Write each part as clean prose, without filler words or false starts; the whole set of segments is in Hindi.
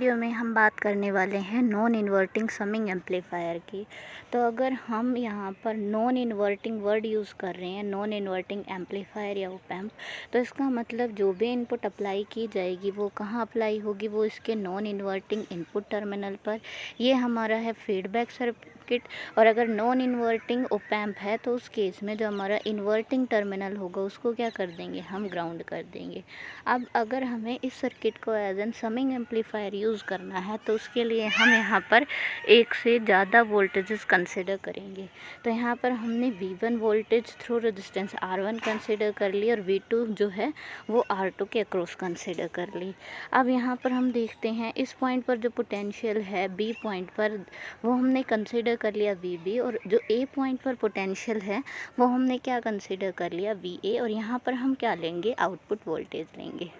वीडियो में हम बात करने वाले हैं नॉन इन्वर्टिंग समिंग एम्पलीफायर की। तो अगर हम यहाँ पर नॉन इन्वर्टिंग वर्ड यूज़ कर रहे हैं, नॉन इन्वर्टिंग एम्पलीफायर या ओप एम्प, तो इसका मतलब जो भी इनपुट अप्लाई की जाएगी वो कहाँ अप्लाई होगी, वो इसके नॉन इन्वर्टिंग इनपुट टर्मिनल पर। ये हमारा है फीडबैक सर्किट। और अगर नॉन इन्वर्टिंग ओप एम्प है तो उस केस में जो हमारा इन्वर्टिंग टर्मिनल होगा उसको क्या कर देंगे, हम ग्राउंड कर देंगे। अब अगर हमें इस सर्किट को as an summing amplifier use करना है तो उसके लिए हम यहाँ पर एक से ज़्यादा वोल्टेजेस कंसिडर करेंगे। तो यहाँ पर हमने V1 voltage through resistance R1 consider कर ली और V2 जो है वो R2 के अक्रॉस कंसिडर कर ली। अब यहाँ पर हम देखते हैं इस पॉइंट पर जो पोटेंशियल है B पॉइंट पर वो हमने कंसिडर कर लिया VB, और जो A पॉइंट पर पोटेंशियल है वो हमने क्या कंसिडर कर लिया VA। और यहाँ पर हम क्या लेंगे, आउटपुट वोल्टेज लेंगे।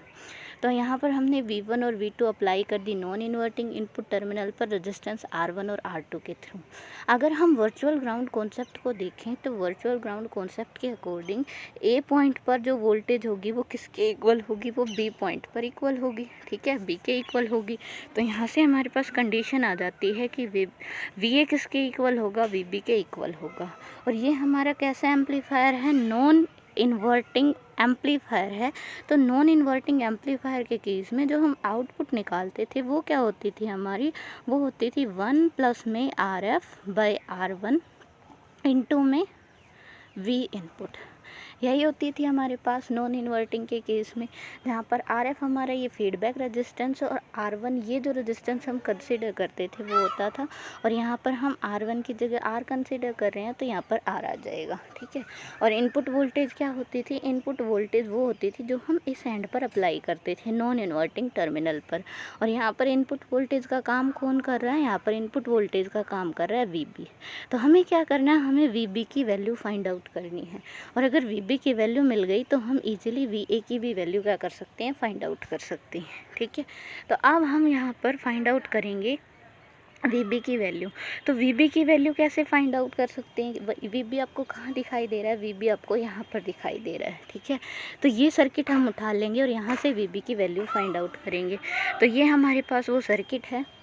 तो यहाँ पर हमने V1 और V2 अप्लाई कर the non inverting input terminal पर रेजिस्टेंस R1 और R2 के थ्रू। अगर हम वर्चुअल ग्राउंड कॉन्सेप्ट को देखें तो वर्चुअल ग्राउंड कॉन्सेप्ट के अकॉर्डिंग A पॉइंट पर जो वोल्टेज होगी वो किसके इक्वल होगी, वो B पॉइंट पर इक्वल होगी। ठीक है, B के इक्वल होगी। तो यहाँ से हमारे पास कंडीशन आ जाती है कि VA किसके इक्वल होगा, VB के इक्वल होगा। और ये हमारा कैसा एम्पलीफायर है, नॉन इन्वर्टिंग एम्पलीफायर है। तो नॉन इन्वर्टिंग एम्पलीफायर के केस में जो हम आउटपुट निकालते थे वो क्या होती थी हमारी, वो होती थी 1 प्लस में RF/R1 इंटू में V इनपुट। यही होती थी हमारे पास नॉन इन्वर्टिंग के केस में, जहाँ पर RF हमारा ये फीडबैक रेजिस्टेंस और R1 ये जो रेजिस्टेंस हम कंसीडर करते थे वो होता था। और यहाँ पर हम R1 की जगह R कंसीडर कर रहे हैं तो यहाँ पर R आ जाएगा। ठीक है, और इनपुट वोल्टेज क्या होती थी, इनपुट वोल्टेज वो होती थी जो हम इस एंड पर अप्लाई करते थे नॉन इन्वर्टिंग टर्मिनल पर। और यहाँ पर इनपुट वोल्टेज का काम कौन कर रहा है, यहाँ पर इनपुट वोल्टेज का काम कर रहा है VB। तो हमें क्या करना है, हमें VB की वैल्यू फाइंड आउट करनी है। और अगर VB की वैल्यू मिल गई तो हम इजीली VA की भी वैल्यू क्या कर सकते हैं, फाइंड आउट कर सकते हैं। ठीक है, तो अब हम यहाँ पर फाइंड आउट करेंगे VB की वैल्यू। तो VB की वैल्यू कैसे फाइंड आउट कर सकते हैं, VB आपको कहाँ दिखाई दे रहा है, VB आपको यहाँ पर दिखाई दे रहा है। ठीक है, तो ये सर्किट हम उठा लेंगे और यहाँ से VB की वैल्यू फाइंड आउट करेंगे। तो ये हमारे पास वो सर्किट है।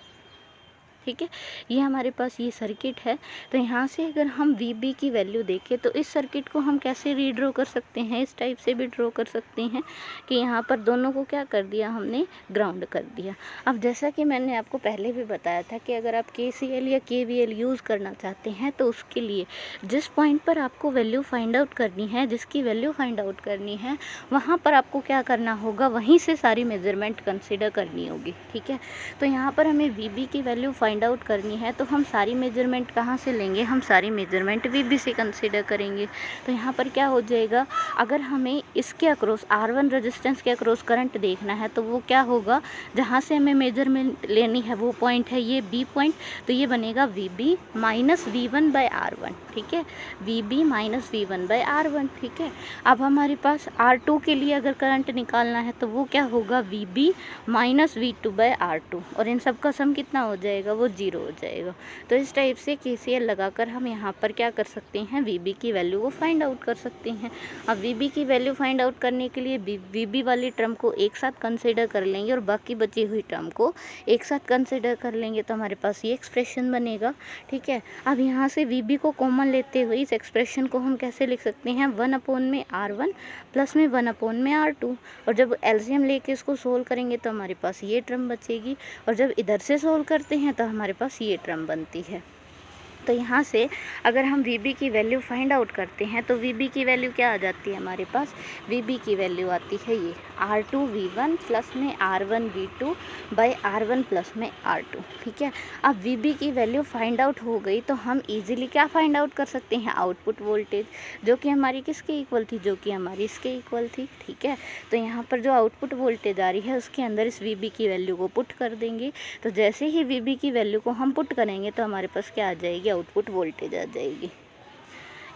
ठीक है, ये हमारे पास ये सर्किट है। तो यहाँ से अगर हम VB की वैल्यू देखें तो इस सर्किट को हम कैसे रीड्रॉ कर सकते हैं, इस टाइप से भी ड्रॉ कर सकते हैं कि यहाँ पर दोनों को क्या कर दिया, हमने ग्राउंड कर दिया। अब जैसा कि मैंने आपको पहले भी बताया था कि अगर आप KCL या KVL यूज़ करना चाहते हैं तो उसके लिए जिस पॉइंट पर आपको वैल्यू फाइंड आउट करनी है, जिसकी वैल्यू फाइंड आउट करनी है, वहाँ पर आपको क्या करना होगा, वहीं से सारी मेजरमेंट कंसिडर करनी होगी। ठीक है, तो यहाँ पर हमें VB की वैल्यू फाइंड आउट करनी है तो हम सारी मेजरमेंट कहाँ से लेंगे, हम सारी मेजरमेंट VB से कंसीडर करेंगे। तो यहाँ पर क्या हो जाएगा, अगर हमें इसके अक्रॉस R1 रेजिस्टेंस के अक्रॉस करंट देखना है तो वो क्या होगा, जहाँ से हमें मेजरमेंट लेनी है वो पॉइंट है ये B पॉइंट। तो ये बनेगा VB माइनस V1/R1। ठीक है, VB माइनस V1/R1। ठीक है, अब हमारे पास R2 के लिए अगर करंट निकालना है तो वो क्या होगा, VB माइनस V2/R2। और इन सब का सम कितना हो जाएगा, वो 0 हो जाएगा। तो इस टाइप से KCL लगाकर हम यहाँ पर क्या कर सकते हैं, VB की वैल्यू को फाइंड आउट कर सकते हैं। अब VB की वैल्यू फाइंड आउट करने के लिए VB वाली टर्म को एक साथ कंसिडर कर लेंगे और बाकी बची हुई टर्म को एक साथ कंसिडर कर लेंगे तो हमारे पास ये एक्सप्रेशन बनेगा। ठीक है, अब यहाँ से VB को कॉमन लेते हुए इस एक्सप्रेशन को हम कैसे लिख सकते हैं, 1/R1 प्लस में 1/R2। और जब LCM लेके इसको सोल्व करेंगे तो हमारे पास ये टर्म बचेगी, और जब इधर से सोल्व करते हैं तो हमारे पास ये टर्म बनती है। तो यहाँ से अगर हम VB की वैल्यू फाइंड आउट करते हैं तो VB की वैल्यू क्या आ जाती है हमारे पास, VB की वैल्यू आती है ये R2V1 प्लस में R1V2/R1 प्लस में R2। ठीक है, अब VB की वैल्यू फाइंड आउट हो गई तो हम इजीली क्या फाइंड आउट कर सकते हैं, आउटपुट वोल्टेज, जो कि हमारी किसके इक्वल थी, जो कि हमारी इसके इक्वल थी। ठीक है, तो यहाँ पर जो आउटपुट वोल्टेज आ रही है उसके अंदर इस VB की वैल्यू को पुट कर देंगे। तो जैसे ही VB की वैल्यू को हम पुट करेंगे तो हमारे पास क्या आ जाएगी, आउटपुट वोल्टेज आ जाएगी।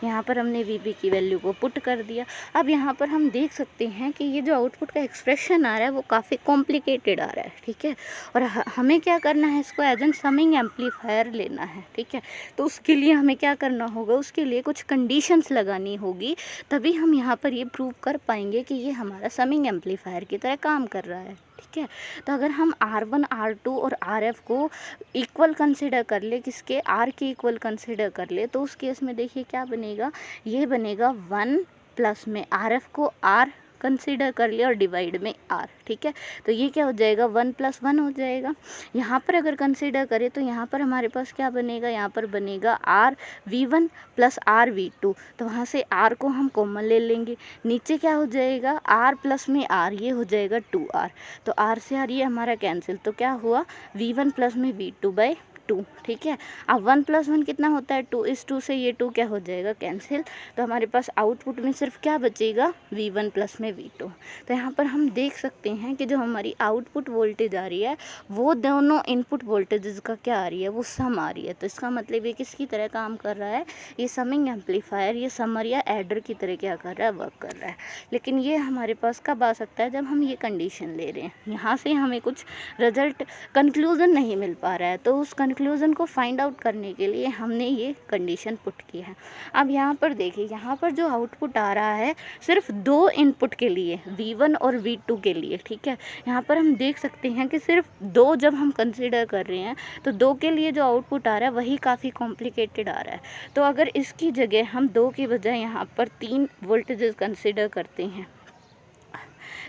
यहाँ पर हमने VB की वैल्यू को पुट कर दिया। अब यहाँ पर हम देख सकते हैं कि ये जो आउटपुट का एक्सप्रेशन आ रहा है वो काफ़ी कॉम्प्लिकेटेड आ रहा है। ठीक है, और हमें क्या करना है, इसको एज एन समिंग एम्पलीफायर लेना है। ठीक है, तो उसके लिए हमें क्या करना होगा, उसके लिए कुछ कंडीशंस लगानी होगी, तभी हम यहाँ पर ये प्रूव कर पाएंगे कि ये हमारा समिंग एम्पलीफायर की तरह काम कर रहा है। ठीक है। तो अगर हम R1 R2 और RF को इक्वल कंसिडर कर ले, किसके, R के इक्वल कंसिडर कर ले, तो उस केस में देखिए क्या बनेगा, ये बनेगा 1 प्लस में RF को R कंसिडर कर लिया और डिवाइड में R, ठीक है। तो ये क्या हो जाएगा, 1 + 1 हो जाएगा। यहाँ पर अगर कंसिडर करें तो यहाँ पर हमारे पास क्या बनेगा, यहाँ पर बनेगा RV1 + RV2। तो वहाँ से R को हम कॉमन ले लेंगे, नीचे क्या हो जाएगा, R प्लस में R, ये हो जाएगा 2R। तो R से R ये हमारा कैंसिल, तो क्या हुआ, V1 प्लस में V2/2, ठीक है। अब 1 + 1 कितना होता है, 2, इस 2 से ये 2 क्या हो जाएगा, कैंसिल। तो हमारे पास आउटपुट में सिर्फ क्या बचेगा, V1 प्लस में V2। तो यहाँ पर हम देख सकते हैं कि जो हमारी आउटपुट वोल्टेज आ रही है वो दोनों इनपुट वोल्टेजेस का क्या आ रही है, वो सम आ रही है। तो इसका मतलब ये किसकी तरह काम कर रहा है, ये समिंग एम्पलीफायर, ये समर या एडर की तरह क्या कर रहा है, वर्क कर रहा है। लेकिन ये हमारे पास कब आ सकता है, जब हम ये कंडीशन ले रहे हैं, यहाँ से हमें कुछ रिजल्ट कंक्लूज़न नहीं मिल पा रहा है, तो उस कंक्लूज़न को फाइंड आउट करने के लिए हमने ये कंडीशन पुट की है। अब यहाँ पर देखिए, यहाँ पर जो आउटपुट आ रहा है सिर्फ 2 इनपुट के लिए, V1 और V2 के लिए, ठीक है। यहाँ पर हम देख सकते हैं कि सिर्फ 2 जब हम कंसिडर कर रहे हैं तो 2 के लिए जो आउटपुट आ रहा है वही काफ़ी कॉम्प्लिकेटेड आ रहा है। तो अगर इसकी जगह हम 2 की बजाय यहाँ पर 3 वोल्टेजेस कंसिडर करते हैं,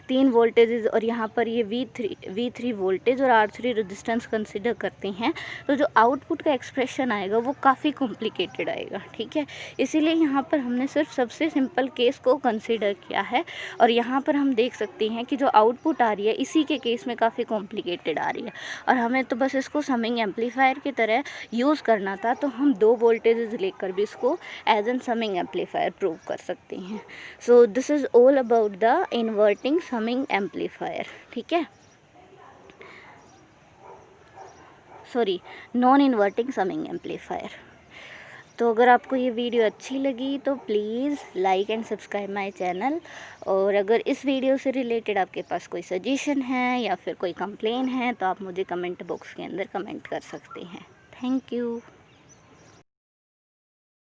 3 वोल्टेजेस, और यहाँ पर ये V3 वोल्टेज और R3 रेजिस्टेंस कंसिडर करते हैं, तो जो आउटपुट का एक्सप्रेशन आएगा वो काफ़ी कॉम्प्लिकेटेड आएगा, ठीक है। इसीलिए यहाँ पर हमने सिर्फ सबसे सिंपल केस को कंसिडर किया है, और यहाँ पर हम देख सकते हैं कि जो आउटपुट आ रही है इसी के केस में काफ़ी कॉम्प्लिकेटेड आ रही है, और हमें तो बस इसको समिंग एम्पलीफायर की तरह यूज़ करना था, तो हम 2 वोल्टेजेस लेकर भी इसको as an summing amplifier prove कर सकते हैं। So this is all about the inverting summing amplifier, ठीक है, sorry, non inverting summing amplifier. तो अगर आपको ये वीडियो अच्छी लगी तो please like and subscribe my channel, और अगर इस वीडियो से रिलेटेड आपके पास कोई सजेशन है या फिर कोई कंप्लेन है तो आप मुझे कमेंट बॉक्स के अंदर कमेंट कर सकते हैं। Thank you.